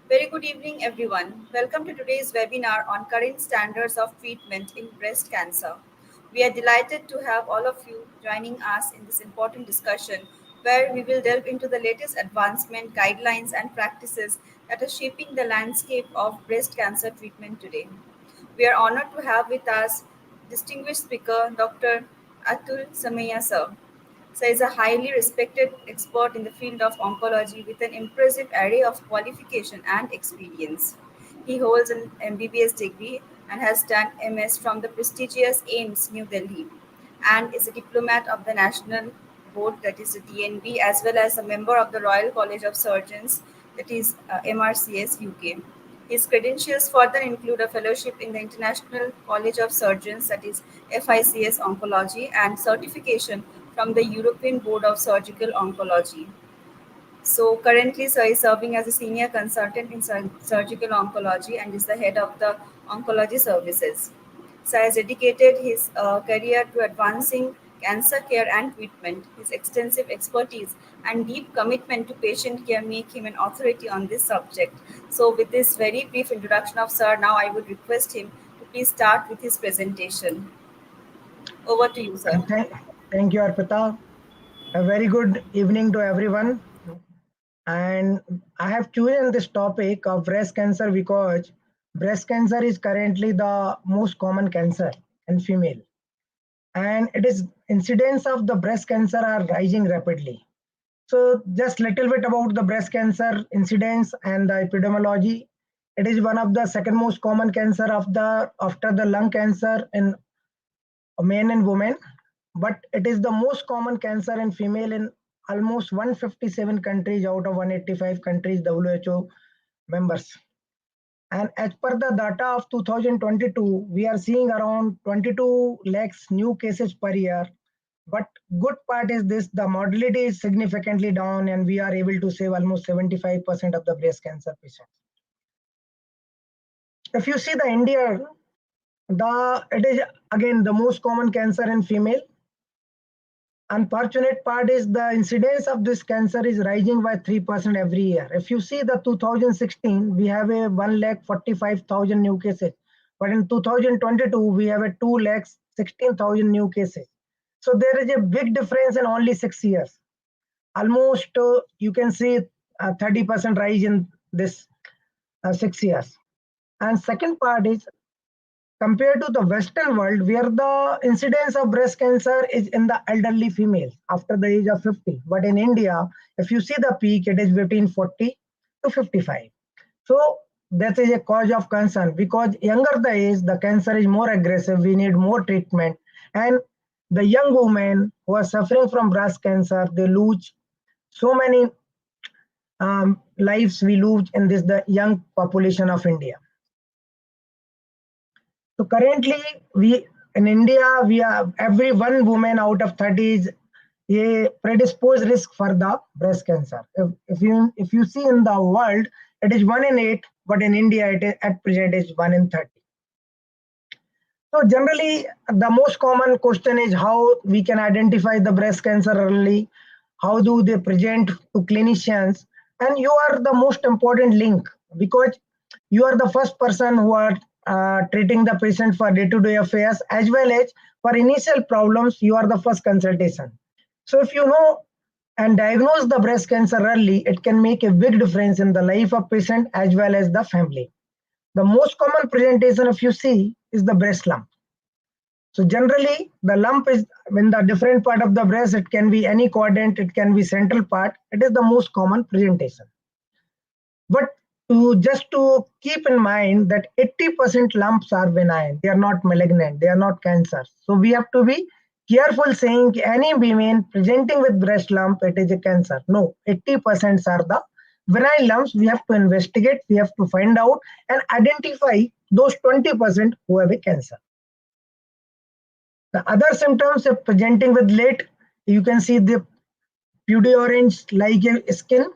Very good evening, everyone. Welcome to today's webinar on current standards of treatment in breast cancer. We are delighted to have all of you joining us in this important discussion where we will delve into the latest advancement, guidelines, and practices that are shaping the landscape of breast cancer treatment today. We are honored to have with us distinguished speaker Dr. Atul Samaya sir. Sir is a highly respected expert in the field of oncology with an impressive array of qualification and experience. He holds an MBBS degree and has done MS from the prestigious AIMS, New Delhi, and is a diplomat of the National Board, that is the DNB, as well as a member of the Royal College of Surgeons, that is MRCS UK. His credentials further include a fellowship in the International College of Surgeons, that is FICS Oncology, and certification from the European Board of Surgical Oncology. So currently, sir is serving as a senior consultant in surgical oncology and is the head of the oncology services. Sir has dedicated his career to advancing cancer care and treatment. His extensive expertise and deep commitment to patient care make him an authority on this subject. So, with this very brief introduction of Sir, now I would request him to please start with his presentation. Over to you, sir. Thank you, Arpita. A very good evening to everyone. And I have chosen this topic of breast cancer because breast cancer is currently the most common cancer in female. And it is incidence of the breast cancer are rising rapidly. So just little bit about the breast cancer incidence and the epidemiology. It is one of the second most common cancer of the after the lung cancer in men and women, but it is the most common cancer in female in almost 157 countries out of 185 countries WHO members. And as per the data of 2022, we are seeing around 22 lakhs new cases per year. But good part is this, the mortality is significantly down and we are able to save almost 75% of the breast cancer patients. If you see the India, it is again the most common cancer in female. Unfortunate part is the incidence of this cancer is rising by 3% every year. If you see the 2016, we have a 1,45,000 new cases, but in 2022 we have a 2,16,000 new cases. So there is a big difference in only 6 years. Almost you can see a 30% rise in this 6 years. And second part is compared to the Western world, where the incidence of breast cancer is in the elderly females after the age of 50. But in India, if you see the peak, it is between 40 to 55. So that is a cause of concern because younger the age, the cancer is more aggressive. We need more treatment. And the young women who are suffering from breast cancer, they lose so many lives we lose in this the young population of India. So currently, we in India, we are every one woman out of 30 is a predisposed risk for the breast cancer. If you see in the world, it is 1 in 8, but in India, it is at present is 1 in 30. So generally, the most common question is how we can identify the breast cancer early. How do they present to clinicians? And you are the most important link because you are the first person who are treating the patient for day-to-day affairs as well as for initial problems. You are the first consultation. So if you know and diagnose the breast cancer early, it can make a big difference in the life of patient as well as the family. The most common presentation, if you see, is the breast lump. So generally, the lump is in the different part of the breast. It can be any quadrant, it can be central part. It is the most common presentation. But to keep in mind that 80% lumps are benign. They are not malignant. They are not cancers. So we have to be careful saying any women presenting with breast lump, it is a cancer. No, 80% are the benign lumps. We have to investigate. We have to find out and identify those 20% who have a cancer. The other symptoms of presenting with late, you can see the pudgy orange like a skin.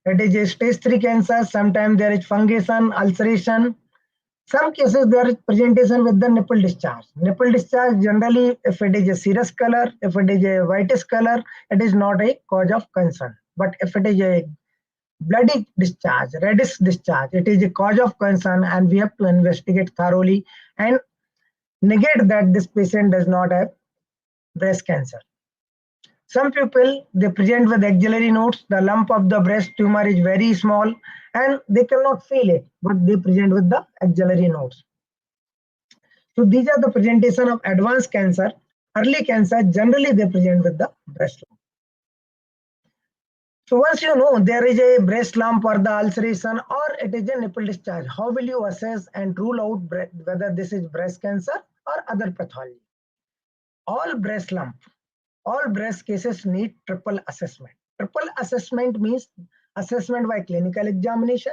It is a stage 3 cancer. Sometimes there is fungation, ulceration. Some cases there is presentation with the nipple discharge. Nipple discharge generally, if it is a serous color, if it is a whitish color, it is not a cause of concern. But if it is a bloody discharge, reddish discharge. It is a cause of concern, and we have to investigate thoroughly and negate that this patient does not have breast cancer. Some people, they present with axillary nodes. The lump of the breast tumor is very small and they cannot feel it, but they present with the axillary nodes. So these are the presentation of advanced cancer. Early cancer, generally they present with the breast lump. So once you know there is a breast lump or the ulceration or it is a nipple discharge, how will you assess and rule out whether this is breast cancer or other pathology? All breast lump, all breast cases need triple assessment. Triple assessment means assessment by clinical examination,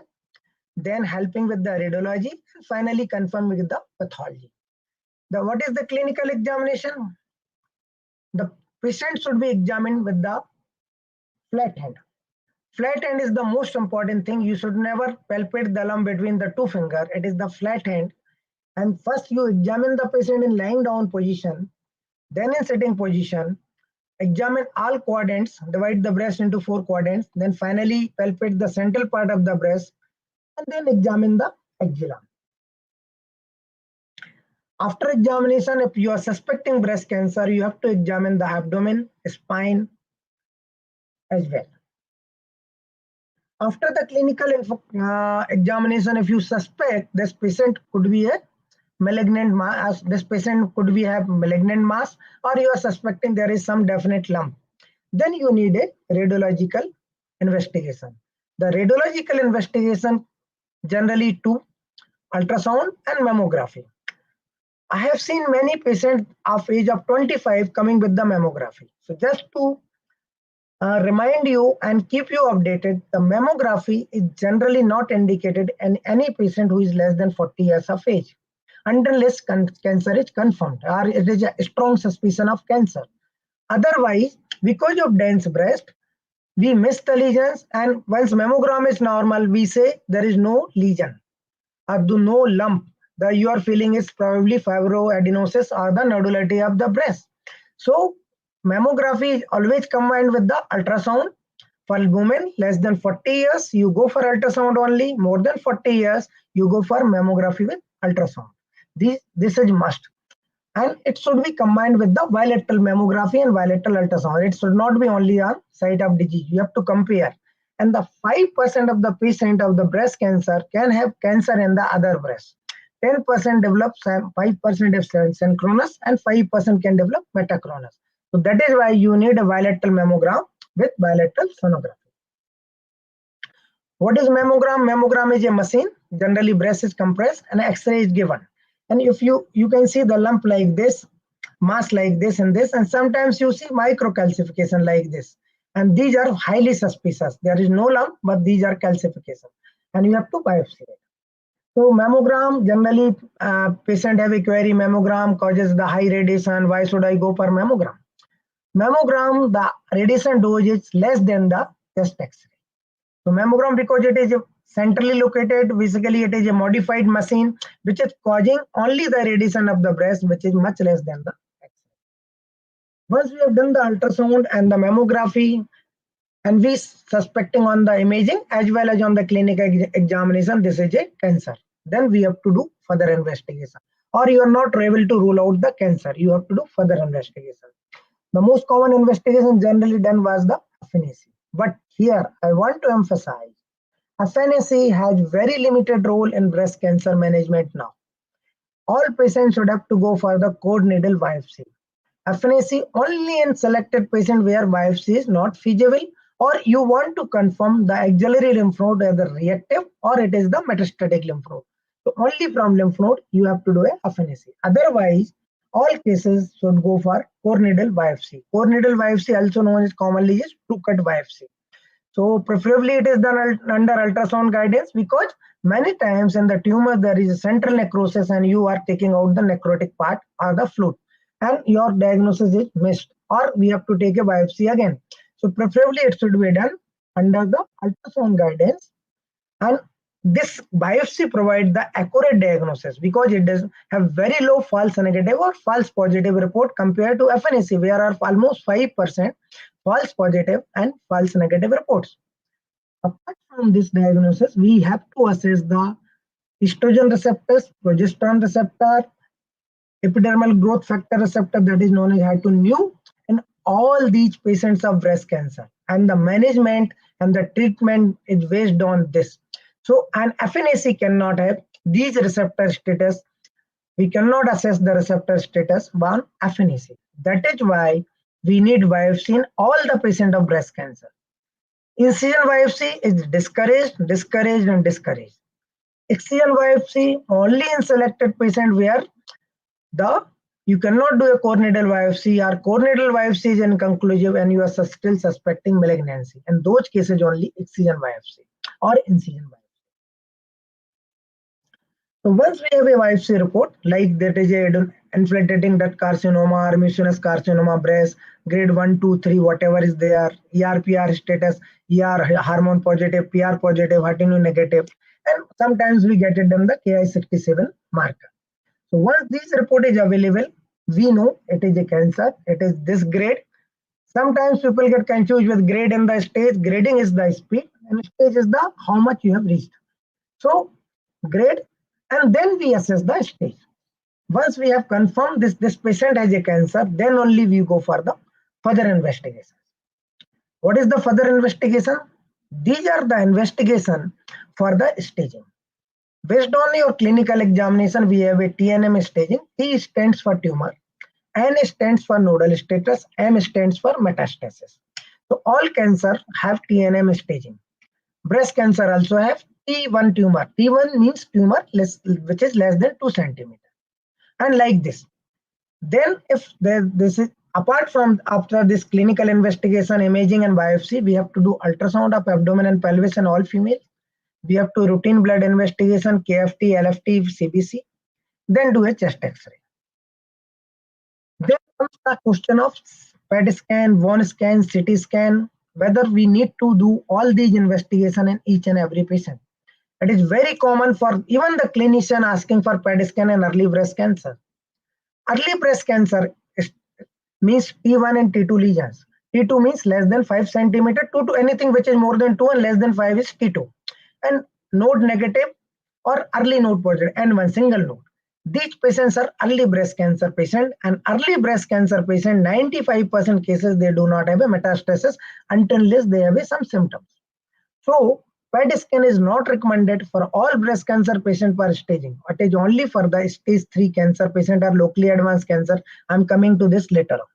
then helping with the radiology, and finally confirming with the pathology. What is the clinical examination? The patient should be examined with the flat hand. Flat hand is the most important thing. You should never palpate the lump between the two fingers. It is the flat hand. And first you examine the patient in lying down position, then in sitting position, examine all quadrants, divide the breast into 4 quadrants, then finally palpate the central part of the breast, and then examine the axilla. After examination, if you are suspecting breast cancer, you have to examine the abdomen, spine as well. After the clinical examination, if you suspect this patient could be a malignant mass, this patient could be have malignant mass, or you are suspecting there is some definite lump, then you need a radiological investigation. The radiological investigation generally two: ultrasound and mammography. I have seen many patients of age of 25 coming with the mammography. So just to remind you and keep you updated, the mammography is generally not indicated in any patient who is less than 40 years of age, unless cancer is confirmed or it is a strong suspicion of cancer. Otherwise, because of dense breast, we miss the lesions, and once mammogram is normal, we say there is no lesion or no lump. The you are feeling is probably fibroadenosis or the nodulity of the breast. So mammography is always combined with the ultrasound. For women less than 40 years, you go for ultrasound only. More than 40 years, you go for mammography with ultrasound. This is must. And it should be combined with the bilateral mammography and bilateral ultrasound. It should not be only on site of disease. You have to compare. And the 5% of the patient of the breast cancer can have cancer in the other breast. 10% develops, 5% is synchronous, and 5% can develop metachronous. So that is why you need a bilateral mammogram with bilateral sonography. What is mammogram? Mammogram is a machine. Generally, breast is compressed and X-ray is given. And if you can see the lump like this, mass like this and this, and sometimes you see microcalcification like this. And these are highly suspicious. There is no lump, but these are calcification. And you have to biopsy it. So mammogram, generally patient have a query, mammogram causes the high radiation. Why should I go for mammogram? Mammogram, the radiation dose is less than the chest X-ray. So mammogram, because it is centrally located, basically it is a modified machine which is causing only the radiation of the breast, which is much less than the X-ray. Once we have done the ultrasound and the mammography, and we suspecting on the imaging as well as on the clinical examination, this is a cancer. Then we have to do further investigation. Or you are not able to rule out the cancer, you have to do further investigation. The most common investigation generally done was the FNAC. But here I want to emphasize, FNAC has very limited role in breast cancer management now. All patients should have to go for the cord needle biopsy. FNAC only in selected patient where biopsy is not feasible, or you want to confirm the axillary lymph node whether reactive or it is the metastatic lymph node. So only from lymph node you have to do a FNAC. Otherwise, all cases should go for core needle biopsy. Core needle biopsy, also known as commonly as two-cut biopsy. So preferably it is done under ultrasound guidance, because many times in the tumor there is a central necrosis and you are taking out the necrotic part or the fluid, and your diagnosis is missed, or we have to take a biopsy again. So preferably it should be done under the ultrasound guidance, and this biopsy provides the accurate diagnosis because it does have very low false negative or false positive report compared to FNAC, where are almost 5% false positive and false negative reports. Apart from this diagnosis, we have to assess the estrogen receptors, progesterone receptor, epidermal growth factor receptor, that is known as HER2/neu, in all these patients of breast cancer. And the management and the treatment is based on this. So an FNAC cannot have these receptor status. We cannot assess the receptor status on FNAC. That is why we need biopsy in all the patients of breast cancer. Incision biopsy is discouraged, discouraged, and discouraged. Excision biopsy only in selected patient where the you cannot do a corneal biopsy, or corneal biopsy is inconclusive and you are still suspecting malignancy. In those cases only excision biopsy or incision biopsy. So once we have a biopsy report, like that is a infiltrating duct carcinoma or mucinous carcinoma, breast, grade 1, 2, 3, whatever is there, ER/PR status, ER hormone positive, PR positive, HER2 negative, and sometimes we get it on the Ki67 marker. So once this report is available, we know it is a cancer, it is this grade. Sometimes people get confused with grade and the stage. Grading is the speed and stage is the how much you have reached. So grade, and then we assess the stage. Once we have confirmed this patient has a cancer, then only we go for the further investigation. What is the further investigation? These are the investigation for the staging. Based on your clinical examination, we have a TNM staging. T stands for tumor, N stands for nodal status, M stands for metastasis. So all cancer have TNM staging. Breast cancer also have T1 tumor. T1 means tumor which is less than 2 centimeter. And like this. Then if this is apart from after this clinical investigation, imaging and biopsy, we have to do ultrasound of abdomen and pelvis in all females. We have to routine blood investigation, KFT, LFT, CBC, then do a chest X-ray. Then comes the question of PET scan, bone scan, CT scan, whether we need to do all these investigation in each and every patient. It is very common for even the clinician asking for PET scan in early breast cancer. Early breast cancer means T1 and T2 lesions. T2 means less than 5 centimeter, 2 to anything which is more than 2 and less than 5 is T2. And node negative or early node positive, N1 single node. These patients are early breast cancer patient, and early breast cancer patient 95% cases they do not have a metastasis until they have some symptoms. So PET scan is not recommended for all breast cancer patient for staging. It is only for the stage 3 cancer patient or locally advanced cancer. I'm coming to this later on.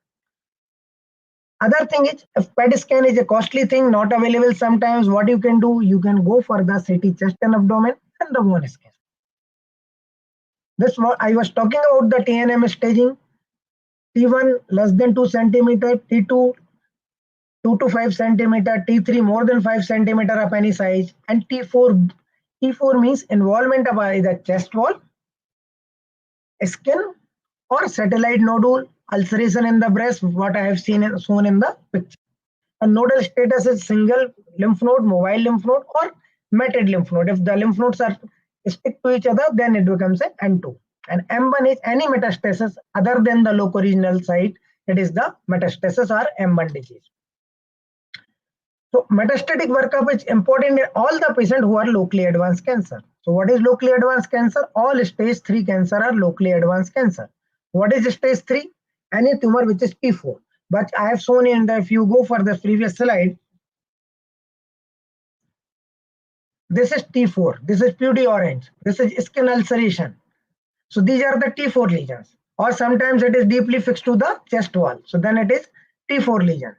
Other thing is, if PET scan is a costly thing, not available sometimes, what you can do, you can go for the CT chest and abdomen and the bone scan. This what I was talking about the TNM staging. T1 less than 2 centimeter, T2 2 to 5 centimeter, T3 more than 5 centimeter of any size, and T4 means involvement of either chest wall, skin, or satellite nodule, ulceration in the breast, what I have shown in the picture. A nodal status is single lymph node, mobile lymph node, or matted lymph node. If the lymph nodes are stick to each other, then it becomes an M2. And M1 is any metastasis other than the locoregional site. It is the metastasis or M1 disease. So metastatic workup is important in all the patients who are locally advanced cancer. So what is locally advanced cancer? All stage 3 cancer are locally advanced cancer. What is stage 3? Any tumor which is T4. But I have shown in the, if you go for the previous slide, this is T4, this is purity orange, this is skin ulceration. So these are the T4 lesions. Or sometimes it is deeply fixed to the chest wall. So then it is T4 lesion.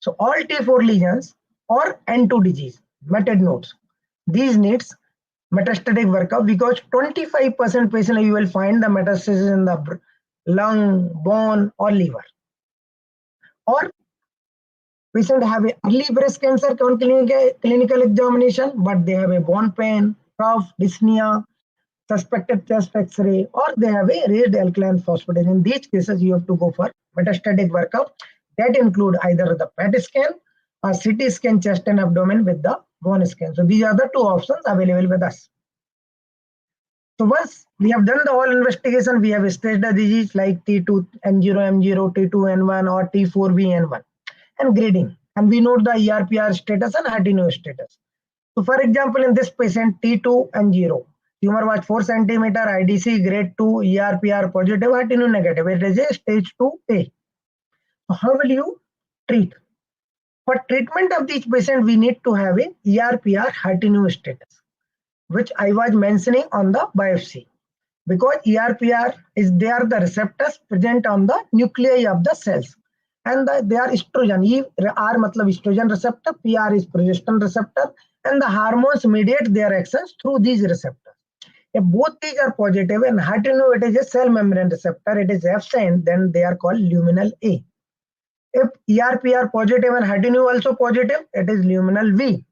So all T4 lesions or N2 disease, matted nodes, these needs metastatic workup because 25% patient you will find the metastasis in the lung, bone, or liver. Or patient have a early breast cancer on clinical examination, but they have a bone pain, cough, dyspnea, suspected chest X-ray, or they have a raised alkaline phosphatase. In these cases, you have to go for metastatic workup. That include either the PET scan or CT scan chest and abdomen with the bone scan. So these are the two options available with us. So once we have done the whole investigation, we have staged the disease like T2 N0 M0, T2 N1, or T4B N1, and grading. and we know the ERPR status and HER2 status. So for example, in this patient T2 and 0, tumor was 4 centimeter, IDC grade 2, ERPR positive, HER2 negative. It is a stage 2A. So how will you treat? For treatment of each patient, we need to have a ERPR HER2 status, which I was mentioning on the biopsy. Because ERPR is they are the receptors present on the nuclei of the cells, and they are estrogen. R matlab estrogen receptor, PR is progesterone receptor, and the hormones mediate their actions through these receptors. If both these are positive and HER2 it is a cell membrane receptor, it is absent, then they are called luminal A. If ERPR positive and HER2 also positive, it is luminal V.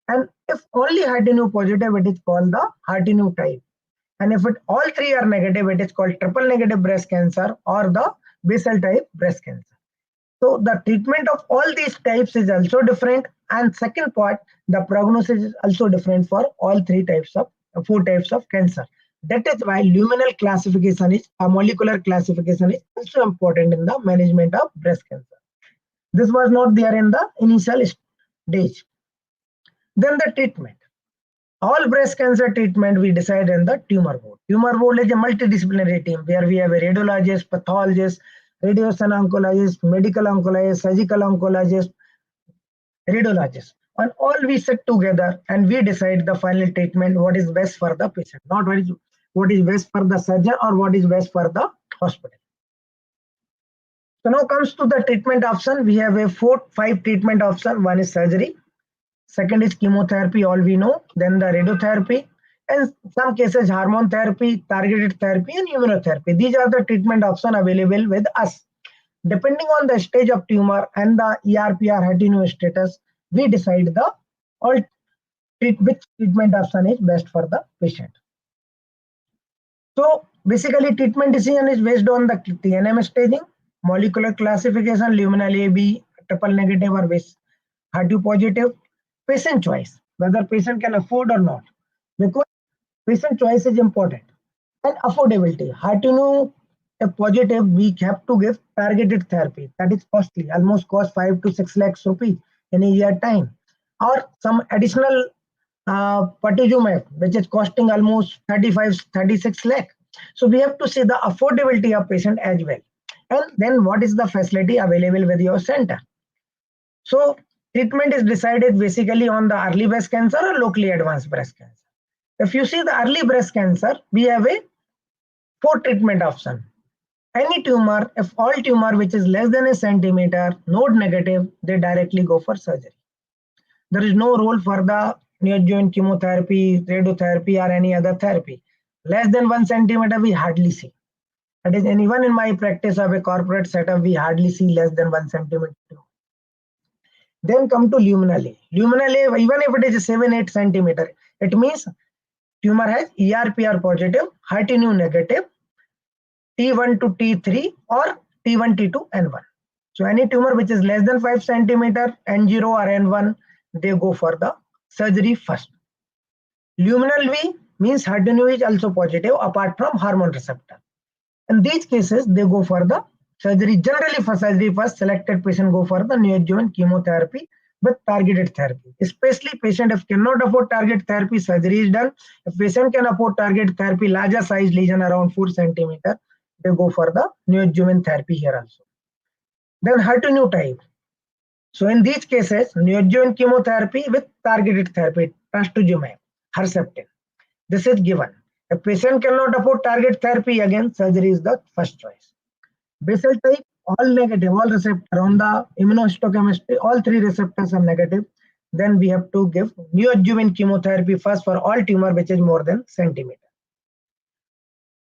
And if only HER2 positive, it is called the HER2 type. And if all three are negative, it is called triple negative breast cancer or the basal type breast cancer. So the treatment of all these types is also different. And second part, the prognosis is also different for all four types of cancer. That is why luminal classification is a molecular classification is also important in the management of breast cancer. This was not there in the initial stage. Then the treatment. All breast cancer treatment we decide in the tumor board. Tumor board is a multidisciplinary team where we have a radiologist, pathologist, radiation oncologist, medical oncologist, surgical oncologist, radiologist. And all we sit together and we decide the final treatment, what is best for the patient, not what is best for the surgeon or what is best for the hospital. So now comes to the treatment option. We have a 5 treatment option. One is surgery. Second is chemotherapy, all we know. Then the radiotherapy. And some cases hormone therapy, targeted therapy, and immunotherapy. These are the treatment options available with us. Depending on the stage of tumor and the ERPR HER2 status, we decide which treatment option is best for the patient. So basically, treatment decision is based on the TNM staging, molecular classification, luminal AB, triple negative or HER2 positive, patient choice, whether patient can afford or not, because patient choice is important, and affordability. HER2 positive, we have to give targeted therapy that is costly, almost cost 5 to 6 lakhs rupees in a year time, or some additional pertuzumab, which is costing almost 36 lakh. So we have to see the affordability of patient as well, and then what is the facility available with your center. So treatment is decided basically on the early breast cancer or locally advanced breast cancer. If you see the early breast cancer, we have a 4 treatment option. Any tumor, if all tumor which is less than a centimeter, node negative, they directly go for surgery. There is no role for the neoadjuvant chemotherapy, radiotherapy, or any other therapy. Less than 1 centimeter, we hardly see. That is, and even in my practice of a corporate setup, we hardly see less than 1 centimeter. Then come to luminal A. Luminal A, even if it is 7-8 centimeter, it means tumor has ERPR positive, HER2 negative, T1 to T3 or T1, T2, N1. So any tumor which is less than 5 centimeter, N0 or N1, they go for the surgery first. Luminal V means HER2 is also positive apart from hormone receptor. In these cases, they go for the surgery. Generally for surgery first, selected patient go for the neoadjuvant chemotherapy with targeted therapy. Especially patient if cannot afford target therapy, surgery is done. If patient can afford target therapy, larger size lesion around 4 centimeter, they go for the neoadjuvant therapy here also. Then HER2 type. So in these cases, neoadjuvant chemotherapy with targeted therapy, trastuzumab, Herceptin. This is given. If patient cannot afford target therapy, again surgery is the first choice. Basal type, all negative, all receptor on the immunohistochemistry, all 3 receptors are negative. Then we have to give neoadjuvant chemotherapy first for all tumor which is more than centimeter.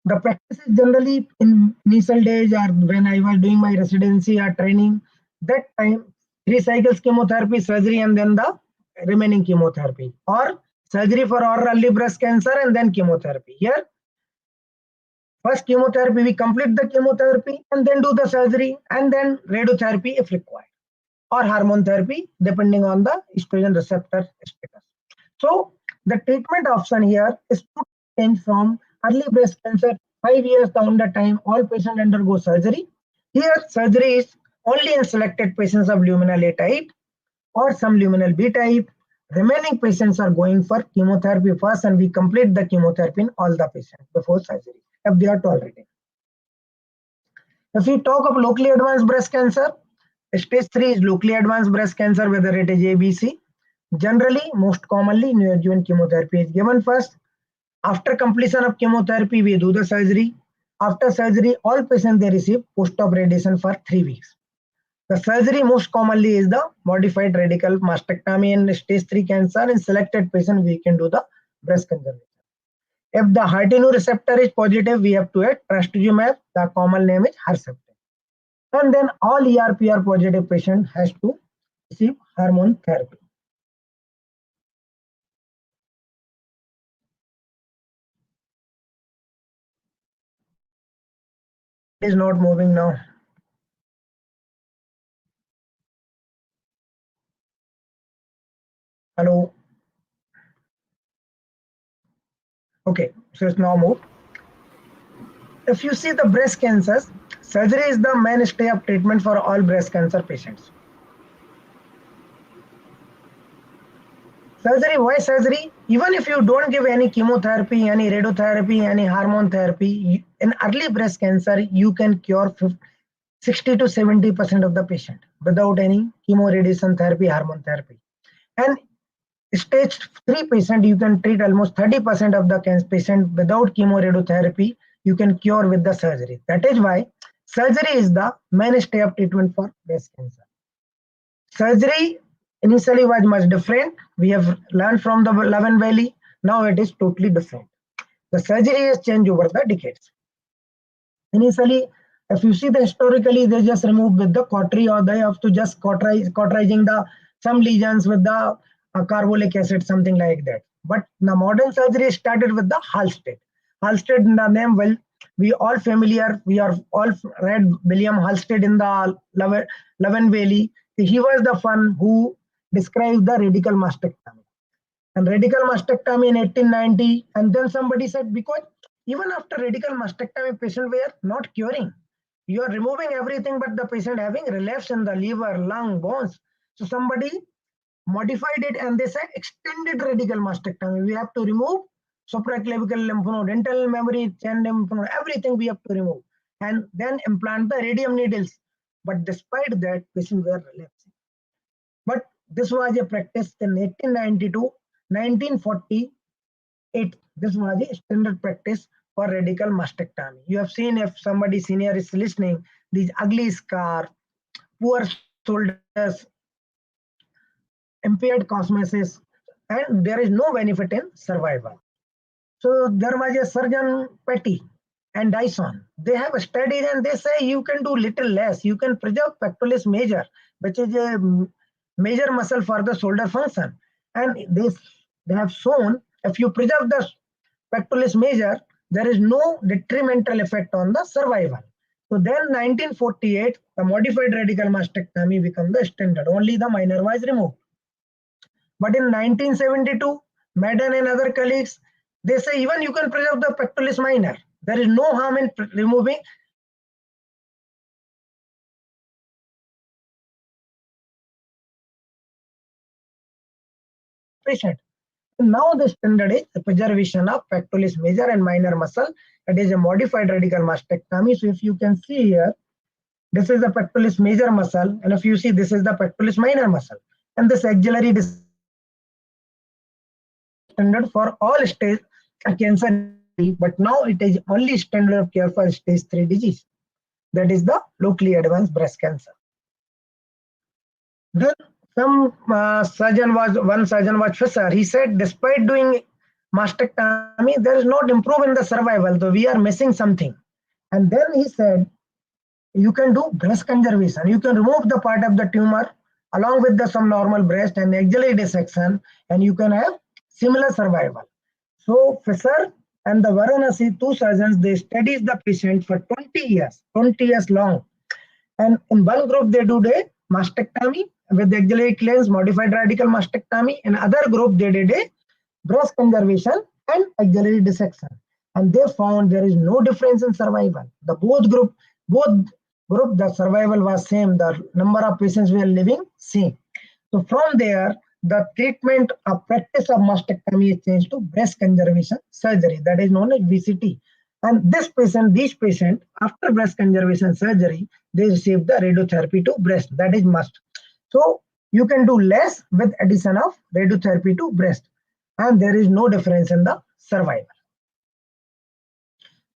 The practice is generally in initial days or when I was doing my residency or training, that time 3 cycles chemotherapy, surgery, and then the remaining chemotherapy, or surgery for early breast cancer and then chemotherapy. Here, first chemotherapy, we complete the chemotherapy and then do the surgery and then radiotherapy if required, or hormone therapy depending on the estrogen receptor status. So the treatment option here is to change from early breast cancer, 5 years down the time, all patients undergo surgery. Here, surgery is only in selected patients of luminal A type. or some luminal B type. Remaining patients are going for chemotherapy first, and we complete the chemotherapy in all the patients before surgery if they are tolerating. If we talk of locally advanced breast cancer, stage 3 is locally advanced breast cancer, whether it is ABC. Generally, most commonly, neoadjuvant chemotherapy is given first. After completion of chemotherapy, we do the surgery. After surgery, all patients they receive post-op radiation for 3 weeks. The surgery most commonly is the modified radical mastectomy in stage 3 cancer. In selected patient, we can do the breast conservation. If the HER2 receptor is positive, we have to add trastuzumab. The common name is Herceptin. And then all ERPR positive patient has to receive hormone therapy. It is not moving now. Hello. Okay, so it's now moved. If you see the breast cancers, surgery is the mainstay of treatment for all breast cancer patients. Surgery, why surgery? Even if you don't give any chemotherapy, any radiotherapy, any hormone therapy, in early breast cancer, you can cure 60 to 70% of the patient without any chemo, radiation therapy, hormone therapy. And stage 3 patient, you can treat almost 30% of the cancer patient without chemo, radiotherapy. You can cure with the surgery. That is why surgery is the mainstay of treatment for breast cancer. Surgery initially was much different. We have learned from the Levin Valley. Now it is totally different. The surgery has changed over the decades. Initially, if you see the historically, they just remove with the cautery, or they have to just cauterizing the some lesions with the carbolic acid, something like that. But the modern surgery started with the Halsted. Halsted, the name, well, we all familiar. We are all read William Halsted in the Levin Valley. He was the one who described the radical mastectomy. And radical mastectomy in 1890, and then somebody said, because even after radical mastectomy, patient were not curing. You are removing everything, but the patient having relapse in the liver, lung, bones. So somebody modified it, and they said extended radical mastectomy. We have to remove supraclavicle lymph node, dental memory, chain lymph node, everything we have to remove, and then implant the radium needles. But despite that, patients were relapsing. But this was a practice in 1890 to 1948. This was a standard practice for radical mastectomy. You have seen, if somebody senior is listening, these ugly scar, poor shoulders, impaired cosmesis, and there is no benefit in survival. So there was a surgeon Petty and Dyson. They have studied, and they say you can do little less. You can preserve pectoralis major, which is a major muscle for the shoulder function. And they have shown if you preserve the pectoralis major, there is no detrimental effect on the survival. So then 1948, the modified radical mastectomy became the standard. Only the minor was removed. But in 1972, Madden and other colleagues, they say even you can preserve the pectoralis minor. There is no harm in removing patient. Now the standard is the preservation of pectoralis major and minor muscle. That is a modified radical mastectomy. So if you can see here, this is the pectoralis major muscle, and if you see, this is the pectoralis minor muscle, and this axillary standard for all stage cancer, but now it is only standard of care for stage 3 disease. That is the locally advanced breast cancer. Then one surgeon was Fisher. He said, despite doing mastectomy, there is not improvement in the survival, though we are missing something. And then he said, you can do breast conservation. You can remove the part of the tumor along with some normal breast and axillary dissection, and you can have similar survival. So Fisher and the Varanasi, two surgeons, they studied the patient for 20 years long. And in one group, they do a mastectomy with the axillary clearance, modified radical mastectomy. In other group, they did a breast conservation and axillary dissection. And they found there is no difference in survival. The both group, the survival was same. The number of patients were living same. So from there, the treatment of practice of mastectomy is changed to breast conservation surgery, that is known as VCT. And these patients, after breast conservation surgery, they receive the radiotherapy to breast. That is must. So you can do less with addition of radiotherapy to breast, and there is no difference in the survival.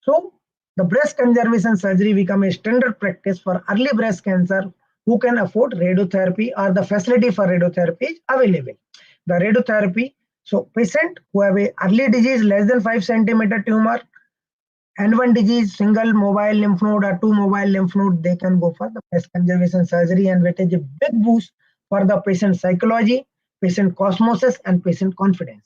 So the breast conservation surgery become a standard practice for early breast cancer who can afford radiotherapy or the facility for radiotherapy is available. The radiotherapy, so patient who have a early disease less than 5 centimeter tumor and one disease, single mobile lymph node or two mobile lymph node, they can go for the breast conservation surgery, and it is a big boost for the patient psychology, patient cosmosis, and patient confidence.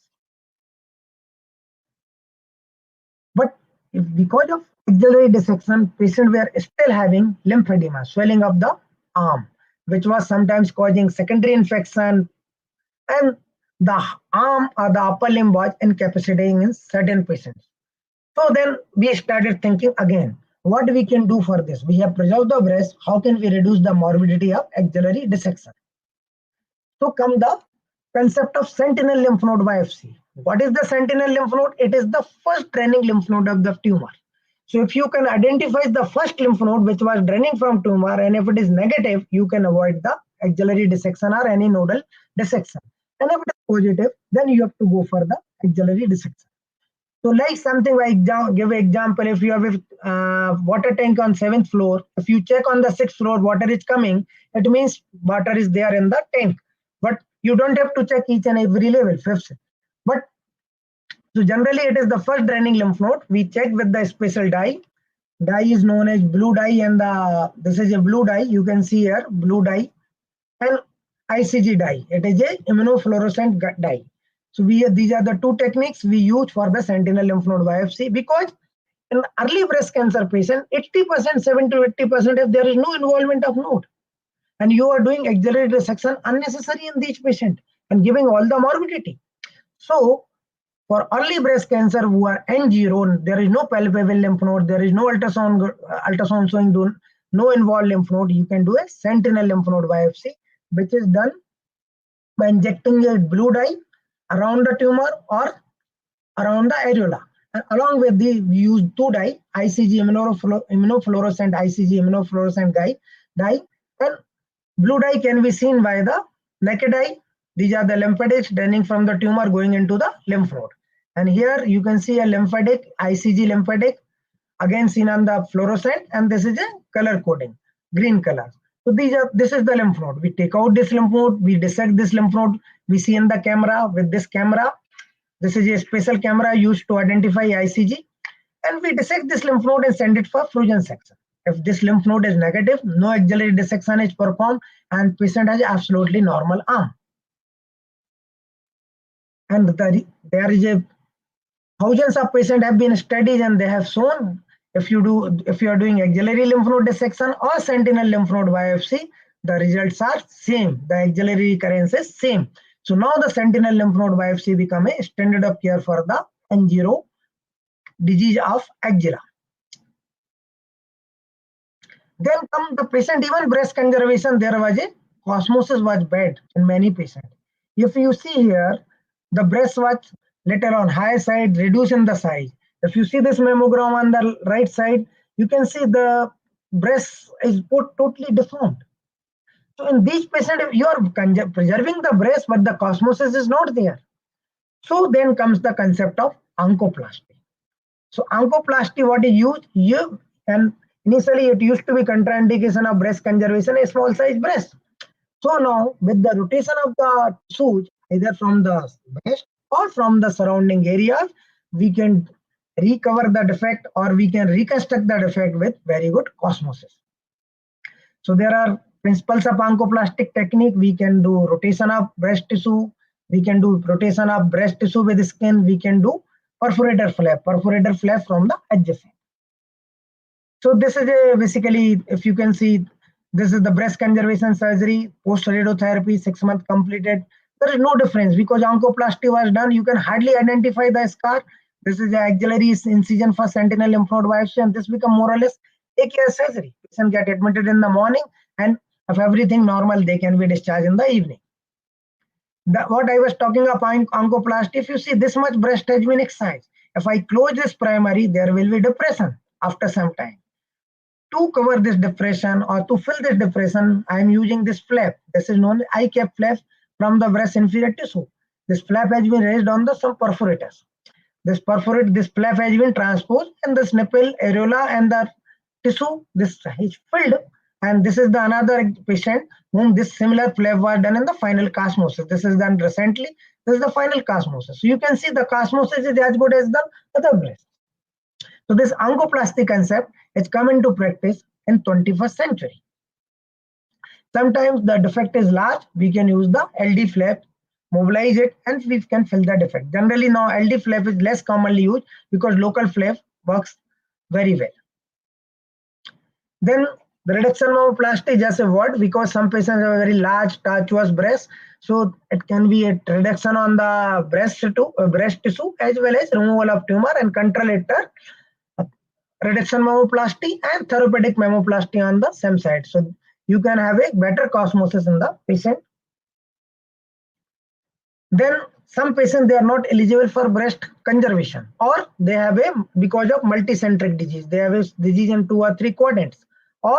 But if because of axillary dissection, patients were still having lymphedema, swelling of the arm, which was sometimes causing secondary infection, and the arm or the upper limb was incapacitating in certain patients. So then we started thinking again, what we can do for this? We have preserved the breast. How can we reduce the morbidity of axillary dissection? So come the concept of sentinel lymph node biopsy. What is the sentinel lymph node? It is the first draining lymph node of the tumor. So if you can identify the first lymph node which was draining from tumor, and if it is negative, you can avoid the axillary dissection or any nodal dissection. And if it is positive, then you have to go for the axillary dissection. So like something like give an example, if you have a water tank on 7th floor, if you check on the 6th floor, water is coming, it means water is there in the tank. But you don't have to check each and every level, fifth. But so generally it is the first draining lymph node. We check with the special dye. Dye is known as blue dye, and this is a blue dye. You can see here blue dye and ICG dye. It is a immunofluorescent dye. So these are the two techniques we use for the sentinel lymph node biopsy, because in early breast cancer patient, 80%, 7 to 80%, if there is no involvement of node, and you are doing axillary dissection unnecessary in these patient and giving all the morbidity. So for early breast cancer who are N0, there is no palpable lymph node, there is no ultrasound showing no involved lymph node. You can do a sentinel lymph node biopsy, which is done by injecting a blue dye around the tumor or around the areola. And along with we use two dye, ICG immunofluorescent, ICG immunofluorescent dye, and blue dye can be seen by the naked eye. These are the lymphatics draining from the tumor going into the lymph node. And here you can see a lymphatic, ICG lymphatic, again seen on the fluorescent, and this is a color coding, green color. So this is the lymph node. We take out this lymph node, we dissect this lymph node, we see in the camera with this camera. This is a special camera used to identify ICG, and we dissect this lymph node and send it for fusion section. If this lymph node is negative, no axillary dissection is performed, and patient has absolutely normal arm. And there is a thousands of patients have been studied, and they have shown if you are doing axillary lymph node dissection or sentinel lymph node biopsy, the results are same. The axillary recurrence is same. So now the sentinel lymph node biopsy become a standard of care for the N0 disease of axilla. Then come the patient, even breast conservation, there was a osmosis was bad in many patients. If you see here, the breast was little on higher side, reduced in the size. If you see this mammogram on the right side, you can see the breast is put totally deformed. So in these patients, you are preserving the breast, but the osmosis is not there. So then comes the concept of oncoplasty. So oncoplasty, what is used here, and initially it used to be contraindication of breast conservation, a small size breast. So now with the rotation of the tissues, either from the breast or from the surrounding areas, we can recover the defect or we can reconstruct the defect with very good osmosis. So there are principles of oncoplastic technique. We can do rotation of breast tissue. We can do rotation of breast tissue with skin. We can do perforator flap from the adjacent. So this is basically, if you can see, this is the breast conservation surgery, post radiotherapy, 6 months completed. There is no difference because oncoplasty was done. You can hardly identify the scar. This is the axillary incision for sentinel lymph node biopsy, and this become more or less a surgery. Patient get admitted in the morning, and if everything normal, they can be discharged in the evening. What I was talking about oncoplasty, if you see this much breast has been excised, if I close this primary, there will be depression after some time. To cover this depression or to fill this depression, I am using this flap. This is known as I cap flap from the breast inferior tissue. This flap has been raised on the some perforators. This flap has been transposed and this nipple, areola and the tissue, this is filled, and this is the another patient whom this similar flap was done in the final cosmosis. This is done recently. This is the final cosmosis. So you can see the cosmosis is as good as the other breast. So this oncoplastic concept has come into practice in 21st century. Sometimes the defect is large, we can use the LD flap, mobilize it, and we can fill the defect. Generally now LD flap is less commonly used because local flap works very well. Then the reduction mammoplasty is just a word because some patients have a very large tortuous breast. So it can be a reduction on the breast tissue as well as removal of tumor and control later reduction mammoplasty and therapeutic mammoplasty on the same side. So you can have a better cosmosis in the patient. Then some patients they are not eligible for breast conservation or they have a because of multicentric disease. They have a disease in 2 or 3 quadrants or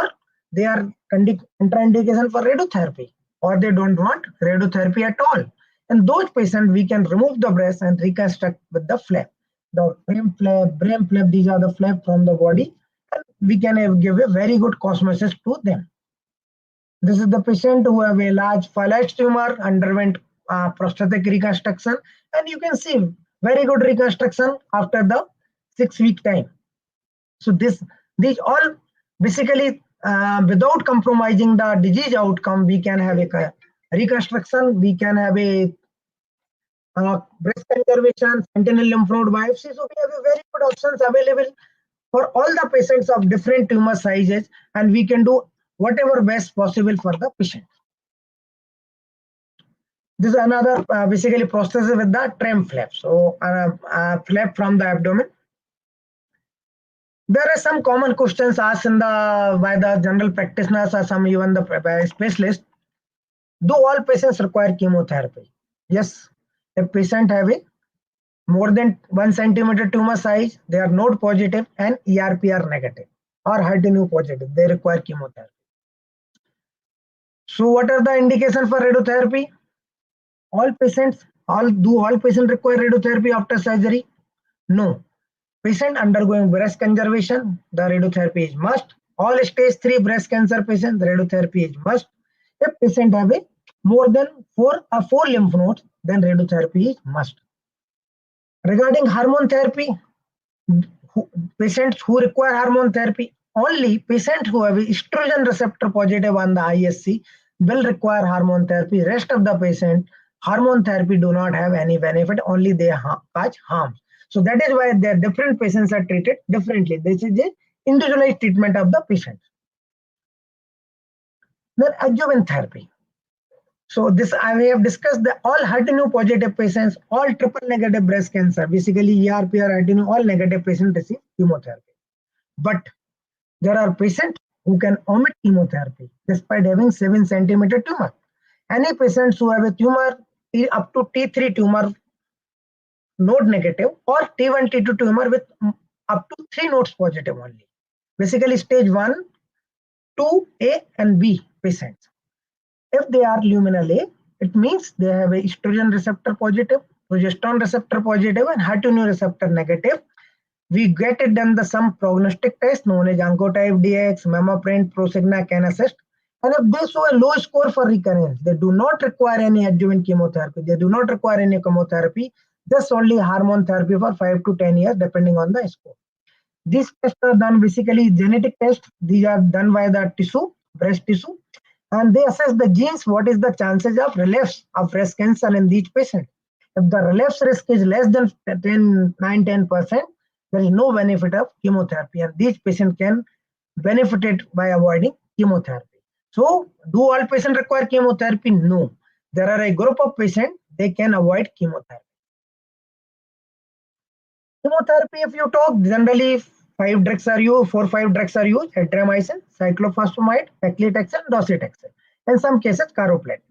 they are contraindication for radiotherapy or they don't want radiotherapy at all. In those patients we can remove the breast and reconstruct with the flap. The frame flap, brain flap, these are the flap from the body and we can give a very good cosmosis to them. This is the patient who have a large phalanx tumor, underwent prosthetic reconstruction, and you can see very good reconstruction after the 6 week time. So these all basically without compromising the disease outcome, we can have a reconstruction, we can have a breast conservation, sentinel lymph node biopsy. So we have a very good options available for all the patients of different tumor sizes, and we can do whatever best possible for the patient. This is another basically process with the tram flap. So flap from the abdomen. There are some common questions asked in the by the general practitioners or some even the specialists. Do all patients require chemotherapy? Yes. If patient have a more than 1 centimeter tumor size, they are node positive and ERPR negative or HER2 positive, they require chemotherapy. So what are the indications for radiotherapy? All patients require radiotherapy after surgery? No. Patient undergoing breast conservation, the radiotherapy is must. All stage 3 breast cancer patients, the radiotherapy is must. If patient have a more than 4 lymph nodes, then radiotherapy is must. Regarding hormone therapy, patients who require hormone therapy, only patients who have estrogen receptor positive on the ISC will require hormone therapy. Rest of the patient, hormone therapy do not have any benefit, only they cause harm. So that is why the different patients are treated differently. This is the individualized treatment of the patient. Then adjuvant therapy. So this I have discussed the all HER2 positive patients, all triple negative breast cancer, basically ERPR, HER2, all negative patients receive chemotherapy. But there are patients who can omit chemotherapy despite having 7 centimeter tumor. Any patients who have a tumor up to T3 tumor node negative or T1, T2 tumor with up to 3 nodes positive only. Basically stage 1, 2, A and B patients. If they are luminal A, it means they have a estrogen receptor positive, progesterone receptor positive, and HER2 receptor negative. We get it done the some prognostic test known as Oncotype DX, Mammoprint, Prosigna can assist. And if they show a low score for recurrence, they do not require any adjuvant chemotherapy. They do not require any chemotherapy, just only hormone therapy for 5 to 10 years, depending on the score. These tests are done basically genetic tests. These are done by the tissue, breast tissue, and they assess the genes. What is the chances of relapse of breast cancer in these patients? If the relapse risk is less than 9-10%, there is no benefit of chemotherapy, and these patients can benefit it by avoiding chemotherapy. So, do all patients require chemotherapy? No. There are a group of patients they can avoid chemotherapy. Chemotherapy, if you talk, generally 4 5 drugs are used: adriamycin, cyclophosphamide, paclitaxel, docetaxel. In some cases, carboplatin.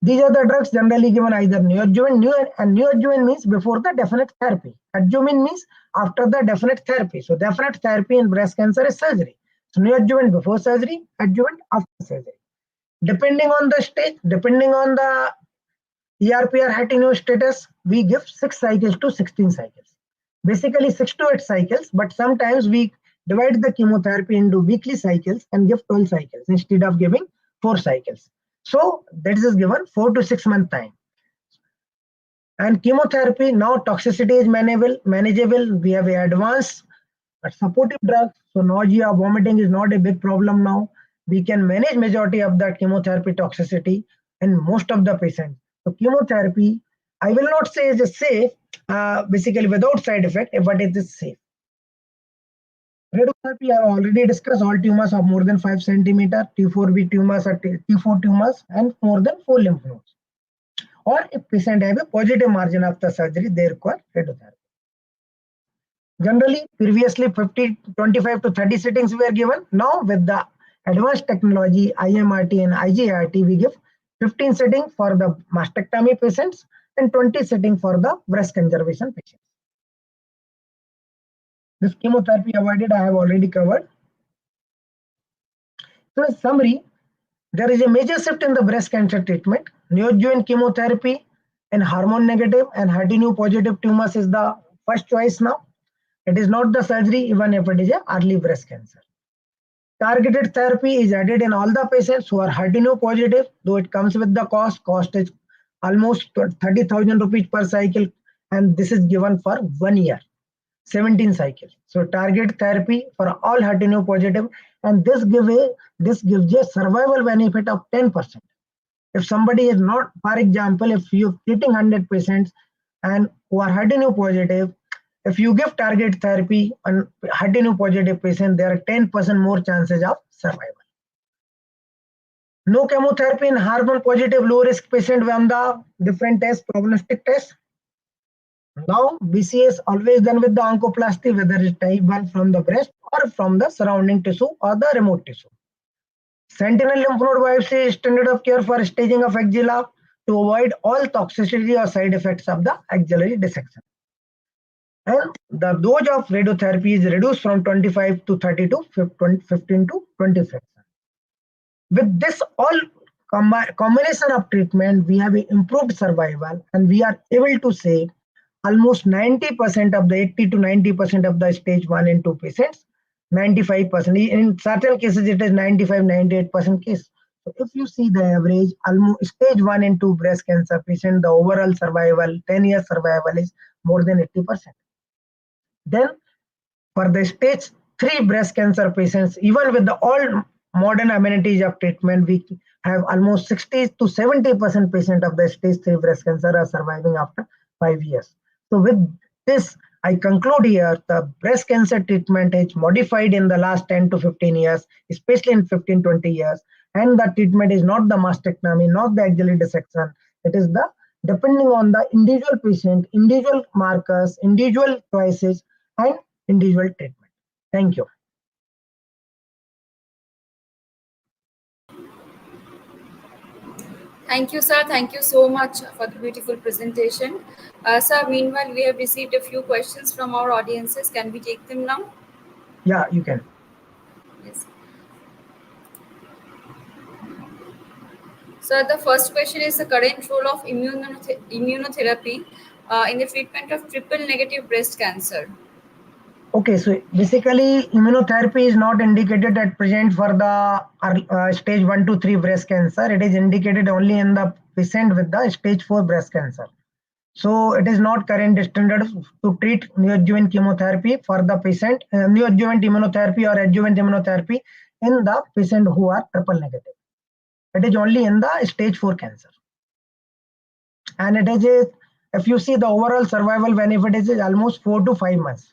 These are the drugs generally given either neoadjuvant, and neoadjuvant means before the definite therapy. Adjuvant means after the definite therapy. So definite therapy in breast cancer is surgery. So neoadjuvant before surgery, adjuvant after surgery. Depending on the stage, depending on the ERPR heterogeneous status, we give 6 cycles to 16 cycles. Basically 6 to 8 cycles, but sometimes we divide the chemotherapy into weekly cycles and give 12 cycles instead of giving 4 cycles. So that is given 4 to 6 month time. And chemotherapy now toxicity is manageable. We have advanced supportive drugs, so nausea, vomiting is not a big problem now. We can manage majority of the chemotherapy toxicity in most of the patients. So chemotherapy, I will not say is safe, basically without side effect, but it is safe. Radiotherapy, I have already discussed all tumors of more than 5 centimeter, T4B tumors or T4 tumors, and more than 4 lymph nodes. Or if patient have a positive margin after surgery, they require radiotherapy. Generally, previously 50, 25 to 30 settings were given. Now with the advanced technology, IMRT and IGRT, we give 15 settings for the mastectomy patients and 20 settings for the breast conservation patients. This chemotherapy avoided, I have already covered. So in summary, there is a major shift in the breast cancer treatment. Neoadjuvant chemotherapy and hormone negative and HER2 positive tumors is the first choice now. It is not the surgery, even if it is a early breast cancer. Targeted therapy is added in all the patients who are HER2 positive, though it comes with the cost. Cost is almost 30,000 rupees per cycle, and this is given for 1 year, 17 cycles. So target therapy for all HER2 positive, and this gives a survival benefit of 10%. If somebody is not, for example, if you're treating 100 patients and who are HER2 positive, if you give target therapy on HER2 positive patient, there are 10% more chances of survival. No chemotherapy in hormone positive low risk patient on the different tests, prognostic tests. Now BCS always done with the oncoplasty, whether it's type 1 from the breast or from the surrounding tissue or the remote tissue. Sentinel lymph node biopsy is standard of care for staging of axilla to avoid all toxicity or side effects of the axillary dissection. And the dose of radiotherapy is reduced from 25 to 30 to 15 to 25. With this all combination of treatment, we have improved survival, and we are able to say almost 90% of the 80 to 90% of the stage 1 and 2 patients, 95%. In certain cases, it is 95, 98% case. So if you see the average, almost stage 1 and 2 breast cancer patient, the overall survival, 10-year survival is more than 80%. Then for the stage 3 breast cancer patients, even with the all modern amenities of treatment, we have almost 60 to 70% patient of the stage 3 breast cancer are surviving after 5 years. So with this, I conclude here the breast cancer treatment is modified in the last 10 to 15 years, especially in 15, 20 years. And the treatment is not the mastectomy, not the axillary dissection. It is the depending on the individual patient, individual markers, individual choices, and individual treatment. Thank you. Thank you, sir. Thank you so much for the beautiful presentation. Sir, meanwhile, we have received a few questions from our audiences. Can we take them now? Yeah, you can. Yes. So the first question is the current role of immunotherapy in the treatment of triple negative breast cancer. Okay, so basically, immunotherapy is not indicated at present for the stage 1 to 3 breast cancer. It is indicated only in the patient with the stage 4 breast cancer. So it is not current standard to treat neoadjuvant chemotherapy for the patient, neoadjuvant immunotherapy or adjuvant immunotherapy in the patient who are triple negative. It is only in the stage 4 cancer. And it is if you see the overall survival benefit is almost 4 to 5 months.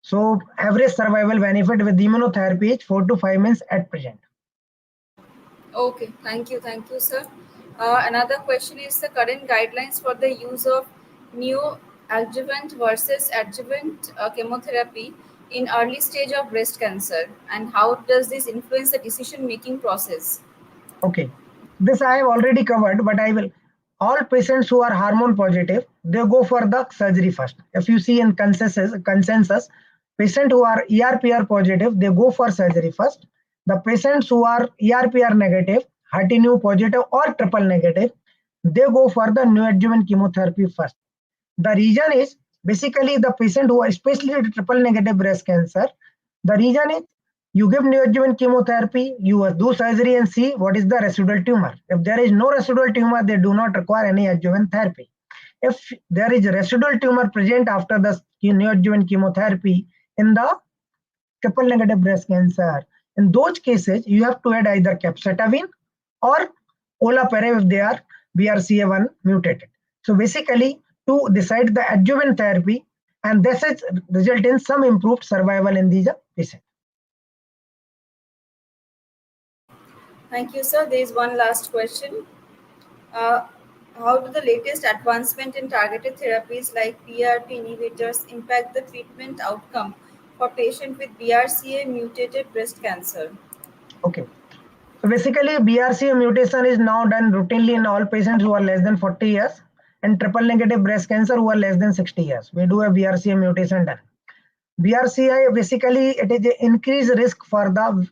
So average survival benefit with immunotherapy is 4 to 5 months at present. Okay, thank you, sir. Another question is the current guidelines for the use of neoadjuvant versus adjuvant chemotherapy in early stage of breast cancer, and how does this influence the decision making process? Okay. This I have already covered, but I will. All patients who are hormone positive, they go for the surgery first. If you see in consensus, patients who are ERPR positive, they go for surgery first. The patients who are ERPR negative, HER2 positive or triple negative, they go for the neoadjuvant chemotherapy first. The reason is basically the patient who are especially triple negative breast cancer. The reason is you give neoadjuvant chemotherapy, you do surgery and see what is the residual tumor. If there is no residual tumor, they do not require any adjuvant therapy. If there is a residual tumor present after the neoadjuvant chemotherapy in the triple negative breast cancer, in those cases, you have to add either capecitabine or olaparib if they are BRCA1 mutated. So basically, to decide the adjuvant therapy, and this has result in some improved survival in these patients. Thank you, sir. There is one last question. Uh, how do the latest advancement in targeted therapies like PRP inhibitors impact the treatment outcome for patients with BRCA mutated breast cancer? Okay. So basically, BRCA mutation is now done routinely in all patients who are less than 40 years and triple negative breast cancer who are less than 60 years. We do a BRCA mutation done. BRCA basically it is an increased risk for the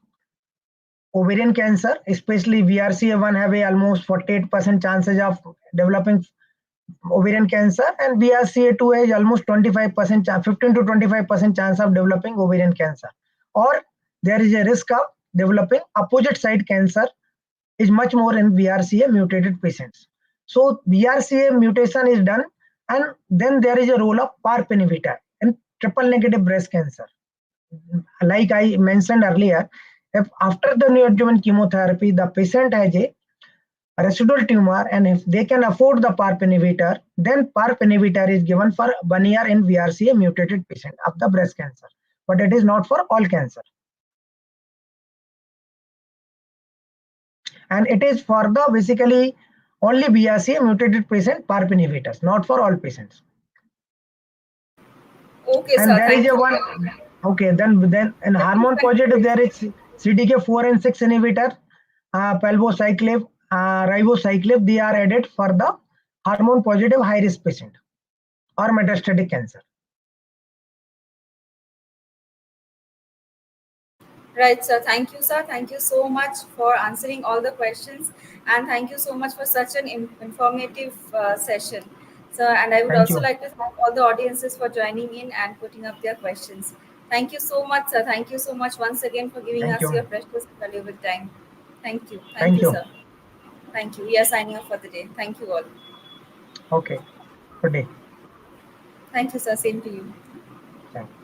ovarian cancer, especially BRCA1 have a almost 48% chances of developing ovarian cancer, and BRCA2 has almost 25%, 15 to 25% chance of developing ovarian cancer. Or there is a risk of developing opposite side cancer is much more in BRCA mutated patients. So BRCA mutation is done, and then there is a role of PARP inhibitor in triple negative breast cancer. Like I mentioned earlier, if after the neoadjuvant chemotherapy, the patient has a residual tumor and if they can afford the PARP inhibitor, then PARP inhibitor is given for 1 year in BRCA mutated patient of the breast cancer. But it is not for all cancer. And it is for the basically only BRCA mutated patient PARP inhibitors, not for all patients. Okay, And sir. there is Thank a you. one, okay, then in Yeah, please hormone positive, continue. there is CDK4 and 6 inhibitor, palbociclib, ribociclib, they are added for the hormone positive high risk patient or metastatic cancer. Right, sir. Thank you, sir. Thank you so much for answering all the questions, and thank you so much for such an informative session. So, and I would Thank also you. like to thank all the audiences for joining in and putting up their questions. Thank you so much, sir. Thank you so much once again for giving Thank us you. your precious and valuable time. Thank you. Thank Thank you, you. sir. Thank you. We are signing off for the day. Thank you all. Okay. Good day. Thank you, sir. Same to you. Thank you.